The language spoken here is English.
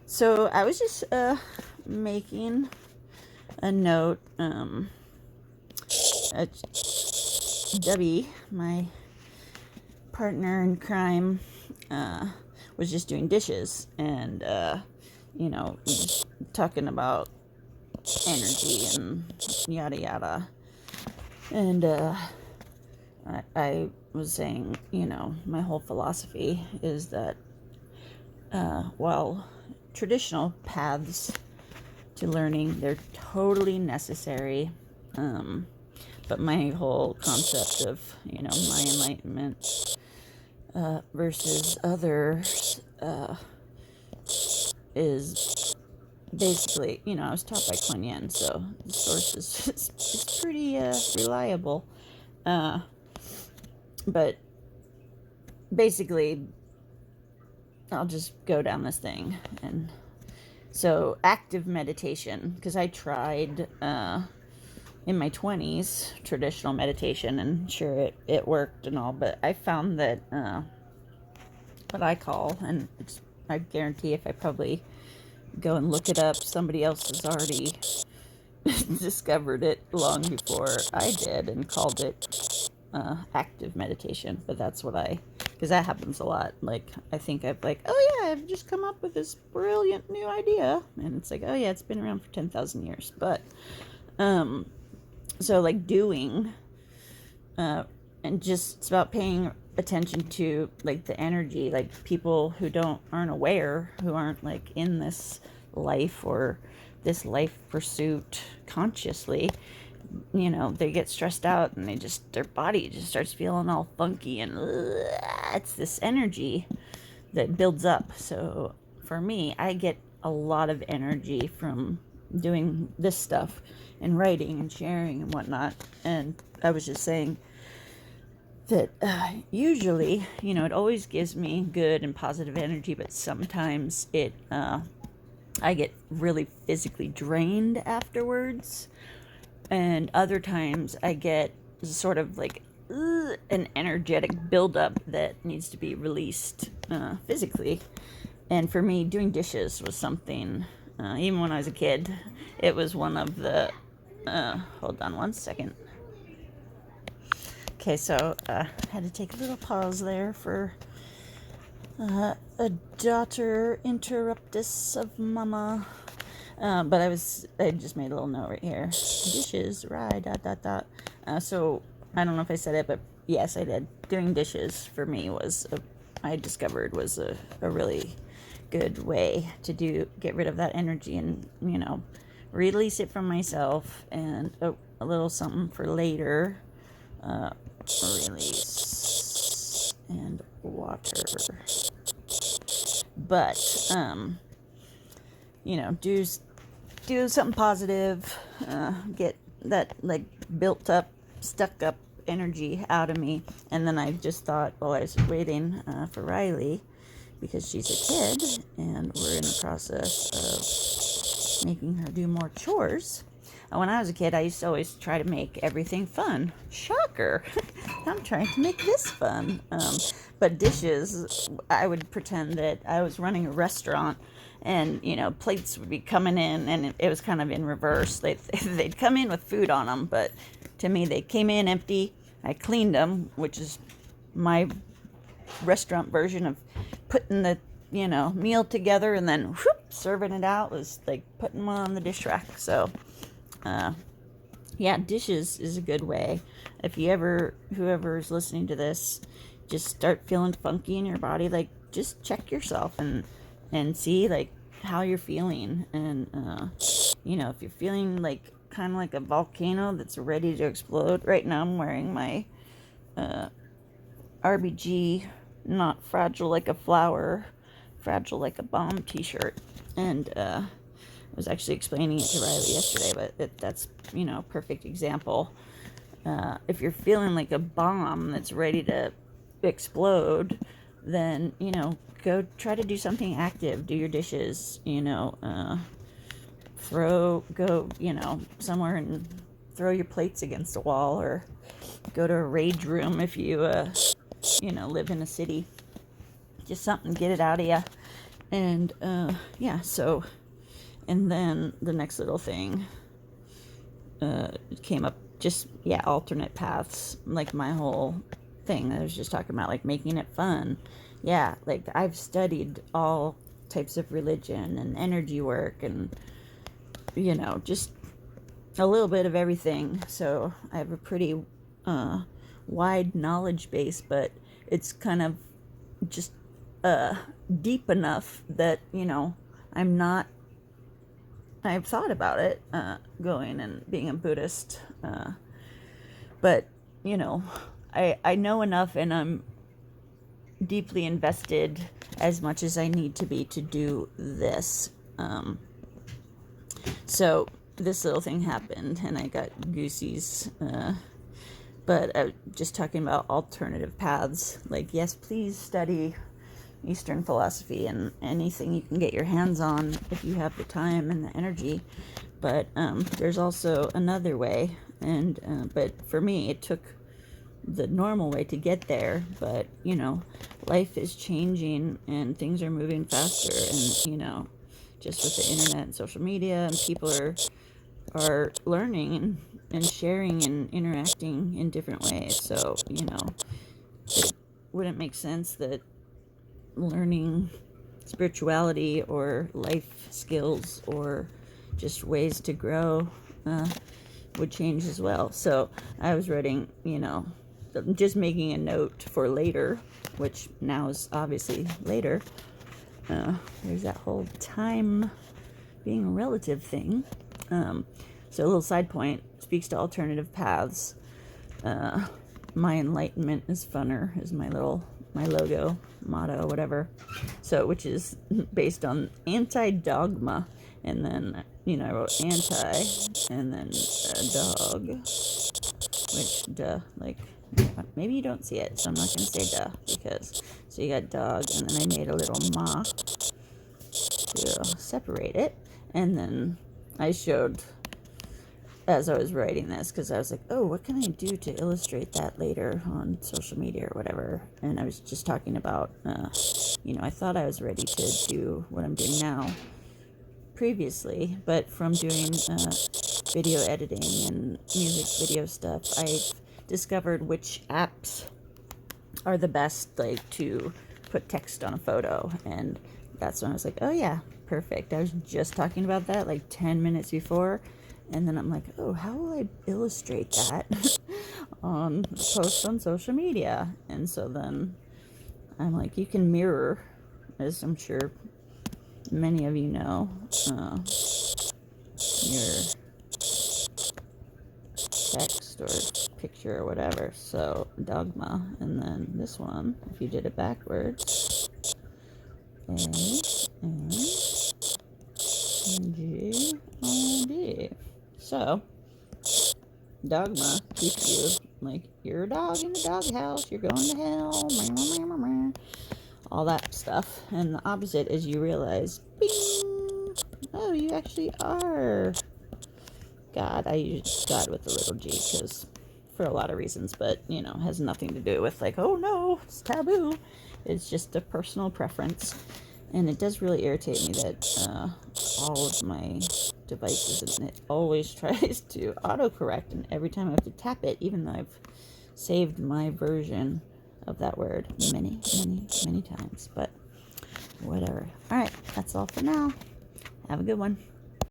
So I was just making a note. Uh, Debbie, my partner in crime, uh, was just doing dishes and, just talking about energy and yada yada. And I was saying, my whole philosophy is that while traditional paths to learning, they're totally necessary. But my whole concept of, my enlightenment versus others is basically, I was taught by Kuan Yin, so the source is pretty reliable. Uh, but basically, I'll just go down this thing. And so, active meditation, because I tried in my 20s traditional meditation, and sure, it worked and all, but I found that what I call, and I guarantee if I probably go and look it up, somebody else has already discovered it long before I did and called it active meditation. But that's what because that happens a lot. Like, I think oh yeah, I've just come up with this brilliant new idea. And it's like, oh yeah, it's been around for 10,000 years. But, so like doing, and just it's about paying attention to like the energy, like people who aren't aware, who aren't like in this life or this life pursuit consciously, they get stressed out and their body just starts feeling all funky, and it's this energy that builds up. So for me, I get a lot of energy from doing this stuff and writing and sharing and whatnot. And I was just saying that usually, it always gives me good and positive energy, but sometimes I get really physically drained afterwards, and other times I get sort of like an energetic buildup that needs to be released physically. And for me, doing dishes was something, even when I was a kid, it was one of the. Hold on one second. Okay, so I had to take a little pause there for a daughter interruptus of mama. But I just made a little note right here. Dishes, right, dot, dot, dot. So I don't know if I said it, but yes, I did. Doing dishes for me I discovered was a really good way to get rid of that energy and, release it from myself, and a little something for later. Release and water. But, do something positive, get that like built up, stuck up energy out of me. And then I just thought, while I was waiting for Riley, because she's a kid and we're in the process of making her do more chores. When I was a kid, I used to always try to make everything fun. Shocker! I'm trying to make this fun. But dishes, I would pretend that I was running a restaurant, and plates would be coming in, and it was kind of in reverse. They'd come in with food on them, but to me they came in empty. I cleaned them, which is my restaurant version of putting the meal together, and then serving it out was like putting one on the dish rack. So yeah, dishes is a good way. If whoever's listening to this, just start feeling funky in your body, like just check yourself and see like how you're feeling. And if you're feeling like kind of like a volcano that's ready to explode. Right now I'm wearing my RBG, not fragile like a flower, fragile like a bomb t-shirt. And I was actually explaining it to Riley yesterday, but that's perfect example. If you're feeling like a bomb that's ready to explode, then go try to do something active. Do your dishes. Go somewhere and throw your plates against the wall, or go to a rage room if you live in a city. Just something, get it out of you. And yeah, so, and then the next little thing came up, just, yeah, alternate paths, like my whole thing I was just talking about, like making it fun. Yeah, like I've studied all types of religion and energy work and, just a little bit of everything. So I have a pretty wide knowledge base, but it's kind of just deep enough that, I'm not, I've thought about it, going and being a Buddhist, but, I know enough, and I'm deeply invested as much as I need to be to do this. So this little thing happened, and I got goosies. But just talking about alternative paths, like, yes, please study Eastern philosophy and anything you can get your hands on if you have the time and the energy. But there's also another way, and but for me, it took the normal way to get there. But life is changing and things are moving faster, and just with the internet and social media, and people are learning and sharing and interacting in different ways. So it wouldn't make sense that learning spirituality or life skills or just ways to grow would change as well. So I was writing, just making a note for later, which now is obviously later. There's that whole time being a relative thing. So a little side point, speaks to alternative paths. My enlightenment is funner is my logo, motto, whatever. So, which is based on anti-dogma. And then, I wrote anti, and then dog, which, duh, like, maybe you don't see it, so I'm not going to say duh, because, so you got dog, and then I made a little ma to separate it. And then I showed, as I was writing this, because I was like, oh, what can I do to illustrate that later on social media or whatever? And I was just talking about, I thought I was ready to do what I'm doing now previously, but from doing video editing and music video stuff, I've discovered which apps are the best, like, to put text on a photo. And that's when I was like, oh yeah, perfect. I was just talking about that like 10 minutes before. And then I'm like, oh, how will I illustrate that on post on social media? And so then I'm like, you can mirror, as I'm sure many of you know, your text or picture or whatever. So dogma, and then this one, if you did it backwards, A-N-G-I-D. So dogma keeps you like, you're a dog in the doghouse, you're going to hell, all that stuff. And the opposite is you realize, bing, oh, you actually are God. I use God with a little g because for a lot of reasons, but has nothing to do with like, oh no, it's taboo. It's just a personal preference. And it does really irritate me that all of my devices, and it always tries to autocorrect, and every time I have to tap it, even though I've saved my version of that word many, many, many times. But whatever. All right, that's all for now. Have a good one.